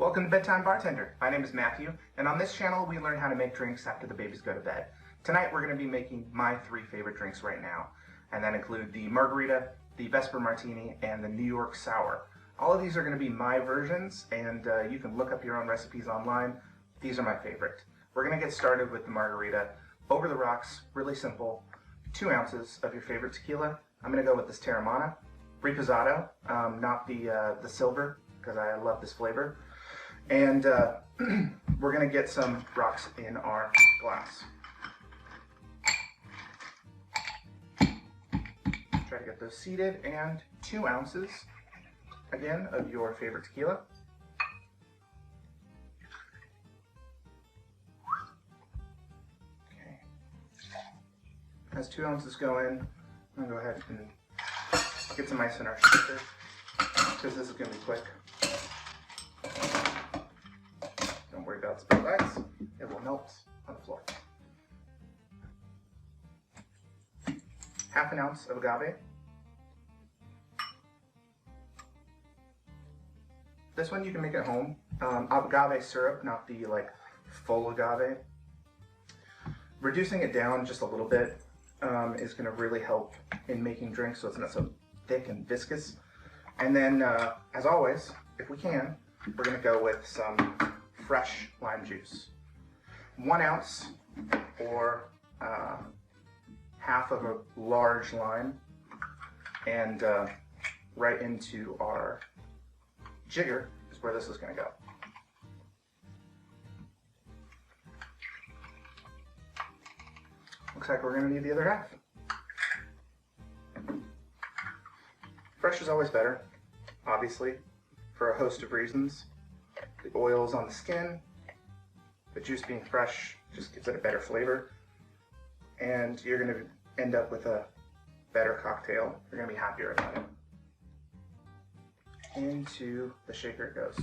Welcome to Bedtime Bartender. My name is Matthew, and on this channel we learn how to make drinks after the babies go to bed. Tonight we're going to be making my three favorite drinks right now, and that include the Margarita, the Vesper Martini, and the New York Sour. All of these are going to be my versions, and you can look up your own recipes online. These are my favorite. We're going to get started with the Margarita. Over the rocks, really simple. 2 ounces of your favorite tequila. I'm going to go with this Teremana, Reposado, not the silver, because I love this flavor. And we're going to get some rocks in our glass. Try to get those seated, and 2 ounces, again, of your favorite tequila. Okay. As 2 ounces go in, I'm going to go ahead and get some ice in our shaker, because this is going to be quick. Don't worry about spilled ice, it will melt on the floor. Half an ounce of agave. This one you can make at home. Agave syrup, not the full agave. Reducing it down just a little bit is going to really help in making drinks so it's not so thick and viscous. And then, as always, if we can, we're going to go with some fresh lime juice. 1 ounce, or half of a large lime, and right into our jigger is where this is going to go. Looks like we're going to need the other half. Fresh is always better, obviously, for a host of reasons. The oils on the skin, the juice being fresh just gives it a better flavor, and you're going to end up with a better cocktail. You're going to be happier about it. Into the shaker it goes.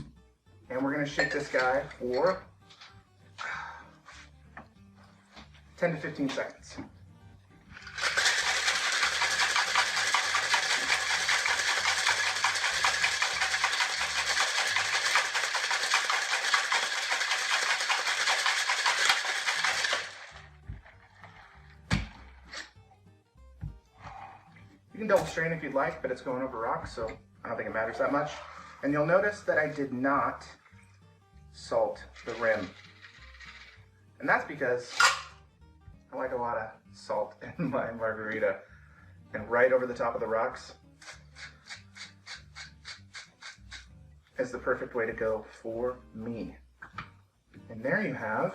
And we're going to shake this guy for 10 to 15 seconds. You can double strain if you'd like, but it's going over rocks, so I don't think it matters that much. And you'll notice that I did not salt the rim. And that's because I like a lot of salt in my margarita. And right over the top of the rocks is the perfect way to go for me. And there you have,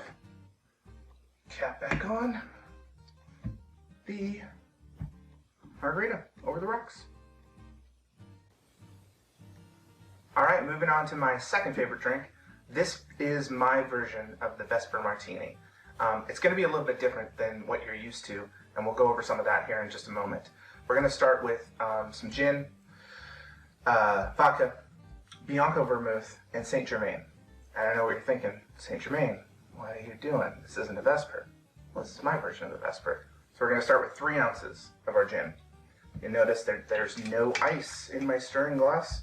cap back on, the Margarita over the rocks. Alright, moving on to my second favorite drink. This is my version of the Vesper Martini. It's going to be a little bit different than what you're used to, and we'll go over some of that here in just a moment. We're going to start with some gin, vodka, Bianco Vermouth, and St. Germain. And I know what you're thinking, St. Germain, what are you doing? This isn't a Vesper. Well, this is my version of the Vesper. So we're going to start with 3 ounces of our gin. You notice there's no ice in my stirring glass,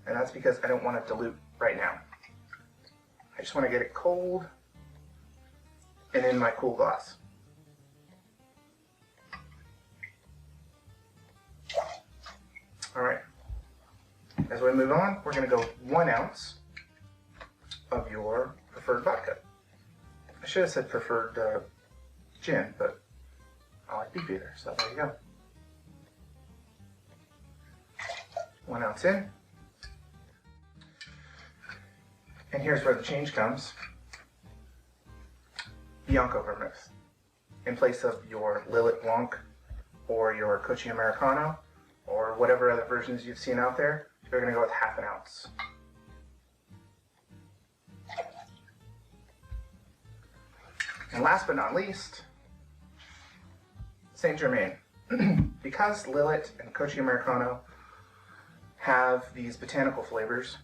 and that's because I don't want it dilute right now. I just want to get it cold and in my cool glass. Alright, as we move on, we're going to go 1 ounce of your preferred vodka. I should have said preferred gin, but I like Beefeater, so there you go. 1 ounce in. And here's where the change comes. Bianco Vermouth. In place of your Lillet Blanc or your Cochi Americano or whatever other versions you've seen out there, you're going to go with half an ounce. And last but not least, St. Germain. Because Lillet and Cochi Americano have these botanical flavors,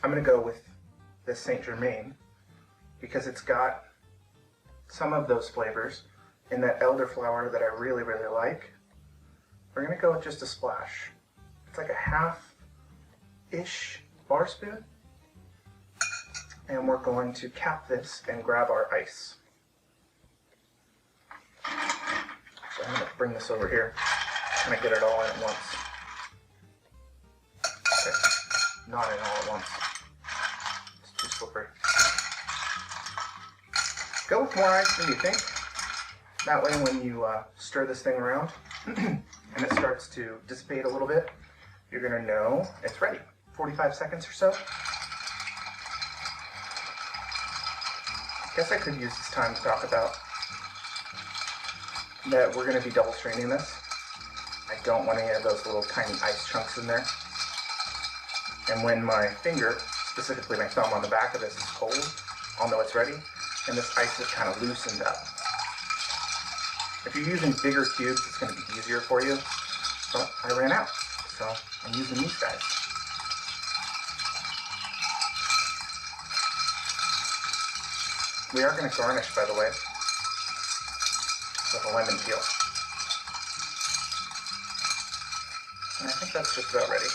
I'm going to go with this St. Germain because it's got some of those flavors in that elderflower that I really, really like. We're going to go with just a splash. It's like a half-ish bar spoon. And we're going to cap this and grab our ice. So I'm going to bring this over here, kind of get it all in at once. Okay, not in all at once. It's too slippery. Go with more ice than you think. That way when you stir this thing around and it starts to dissipate a little bit, you're going to know it's ready. 45 seconds or so. I guess I could use this time to talk about that we're going to be double straining this. I don't want any of those little tiny ice chunks in there. And when my finger, specifically my thumb on the back of this is cold, I'll know it's ready. And this ice is kind of loosened up. If you're using bigger cubes, it's going to be easier for you. But I ran out, so I'm using these guys. We are going to garnish, by the way, with a lemon peel. And I think that's just about ready.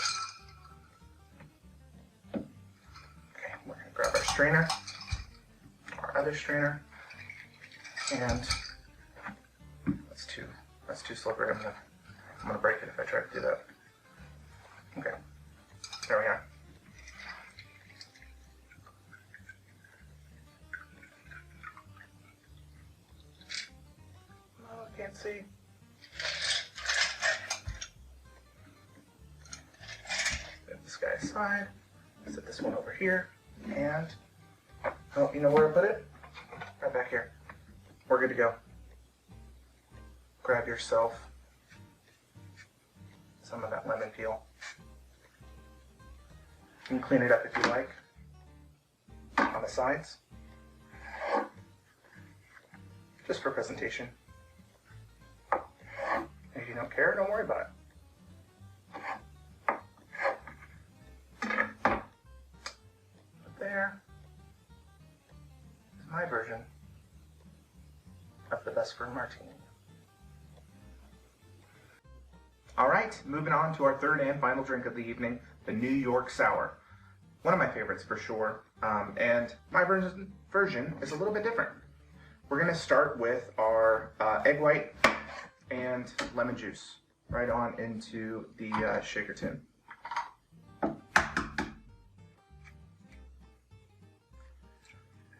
Okay, we're going to grab our strainer, our other strainer, and that's too slippery. I'm gonna break it if I try to do that. Okay, there we are. Oh, I can't see. Set this guy aside. Set this one over here, and oh, you know where I put it? Right back here. We're good to go. Grab yourself some of that lemon peel. You can clean it up if you like on the sides, just for presentation. If you don't care, don't worry about it. But there is my version of the Vesper Martini. All right, moving on to our third and final drink of the evening, the New York Sour. One of my favorites for sure, and my version is a little bit different. We're going to start with our egg white and lemon juice right on into the shaker tin.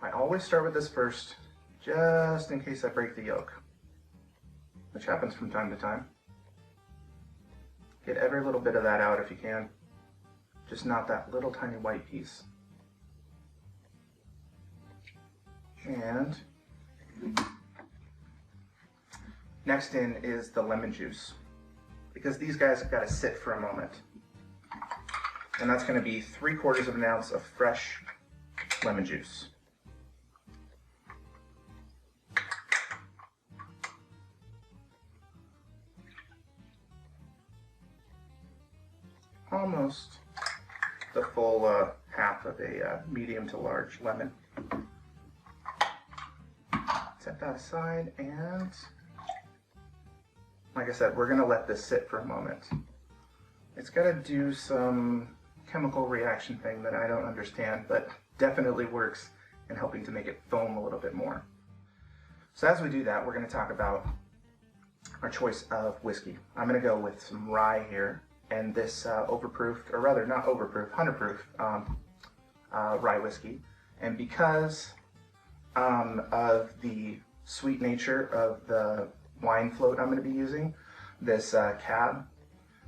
I always start with this first, just in case I break the yolk, which happens from time to time. Get every little bit of that out if you can, just not that little tiny white piece. And next in is the lemon juice, because these guys have got to sit for a moment. And that's going to be 3/4 of an ounce of fresh lemon juice. Almost the full half of a medium to large lemon. Set that aside, and like I said, we're going to let this sit for a moment. It's got to do some chemical reaction thing that I don't understand, but definitely works in helping to make it foam a little bit more. So as we do that, we're going to talk about our choice of whiskey. I'm going to go with some rye here. And this overproofed, or rather not overproof, 100 proof rye whiskey. And because of the sweet nature of the wine float I'm going to be using, this cab,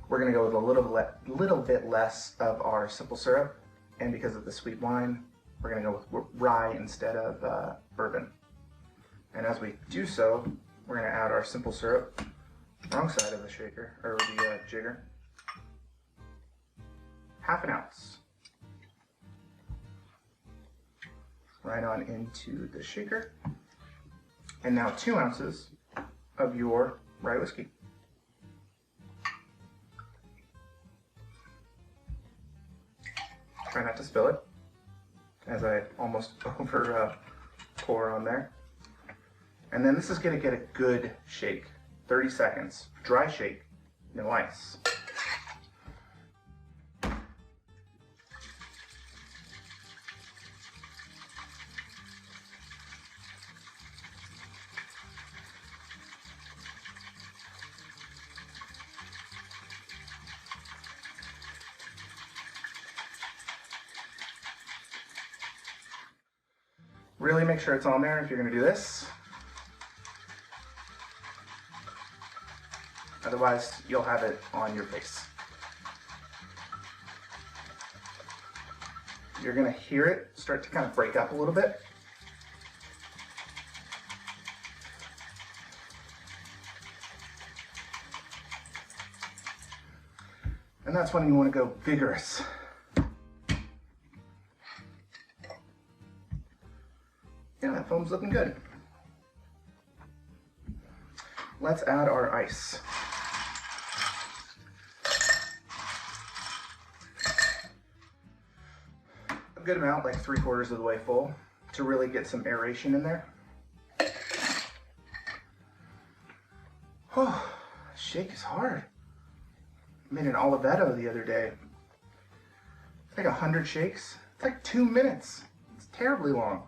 we're going to go with a little bit less of our simple syrup. And because of the sweet wine, we're going to go with rye instead of bourbon. And as we do so, we're going to add our simple syrup, wrong side of the shaker, or the jigger. 1/2 ounce. Right on into the shaker. And now 2 ounces of your rye whiskey. Try not to spill it, as I almost over pour on there. And then this is going to get a good shake. 30 seconds. Dry shake, no ice. Really make sure it's on there if you're going to do this. Otherwise, you'll have it on your face. You're going to hear it start to kind of break up a little bit. And that's when you want to go vigorous. Yeah, that foam's looking good. Let's add our ice. A good amount, like 3/4 of the way full, to really get some aeration in there. Oh, shake is hard. I made an Oliveto the other day. It's like 100 shakes. It's like 2 minutes. It's terribly long.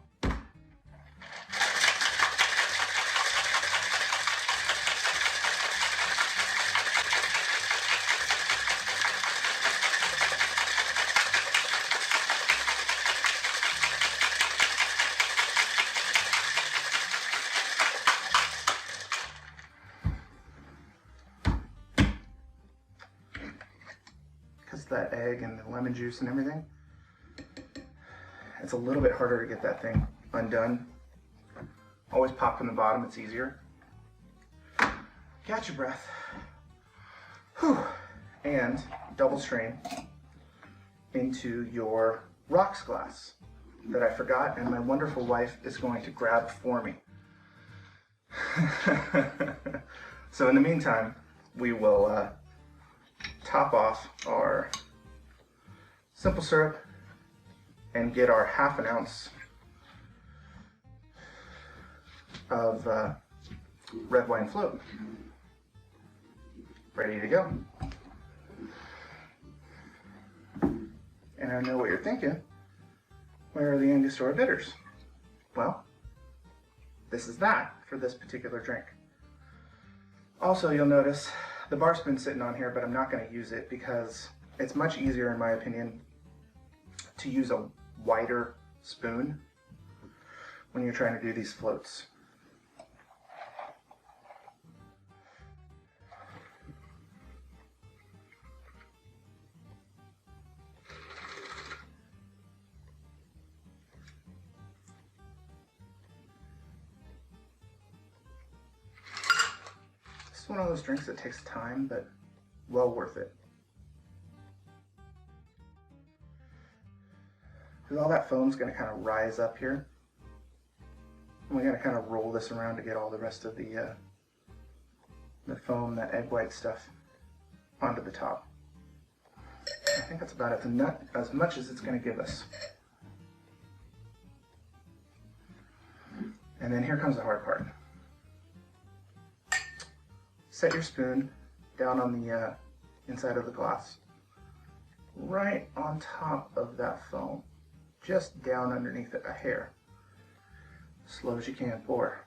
That egg and the lemon juice and everything, it's a little bit harder to get that thing undone. Always pop from the bottom, it's easier. Catch your breath. Whew. And double strain into your rocks glass that I forgot, and my wonderful wife is going to grab for me. So in the meantime, we will top off our simple syrup and get our 1/2 ounce of red wine float ready to go. And I know what you're thinking. Where are the Angostura bitters? Well, this is that for this particular drink. Also, you'll notice the bar spoon's sitting on here, but I'm not going to use it because it's much easier, in my opinion, to use a wider spoon when you're trying to do these floats. This is one of those drinks that takes time, but well worth it. Because all that foam's going to kind of rise up here. And we got to kind of roll this around to get all the rest of the foam, that egg white stuff, onto the top. I think that's about as much as it's going to give us. And then here comes the hard part. Set your spoon down on the inside of the glass, right on top of that foam. Just down underneath it, a hair. Slow as you can, pour.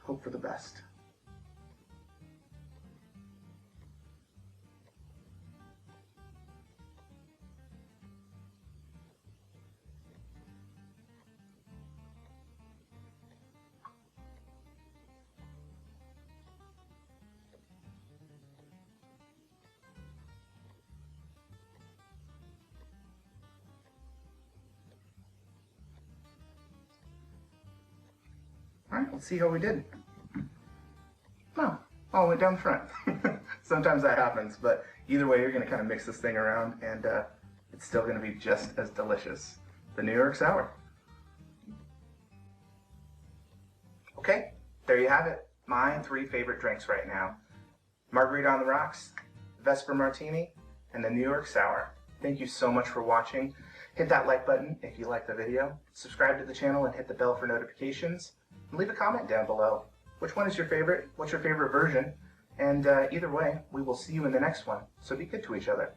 Hope for the best. Alright, let's see how we did. Oh, all went down the front. Sometimes that happens, but either way, you're going to kind of mix this thing around, and it's still going to be just as delicious. The New York Sour. Okay, there you have it. My 3 favorite drinks right now. Margarita on the rocks, Vesper Martini, and the New York Sour. Thank you so much for watching. Hit that like button if you liked the video. Subscribe to the channel and hit the bell for notifications. And leave a comment down below. Which one is your favorite? What's your favorite version? And either way, we will see you in the next one. So be good to each other.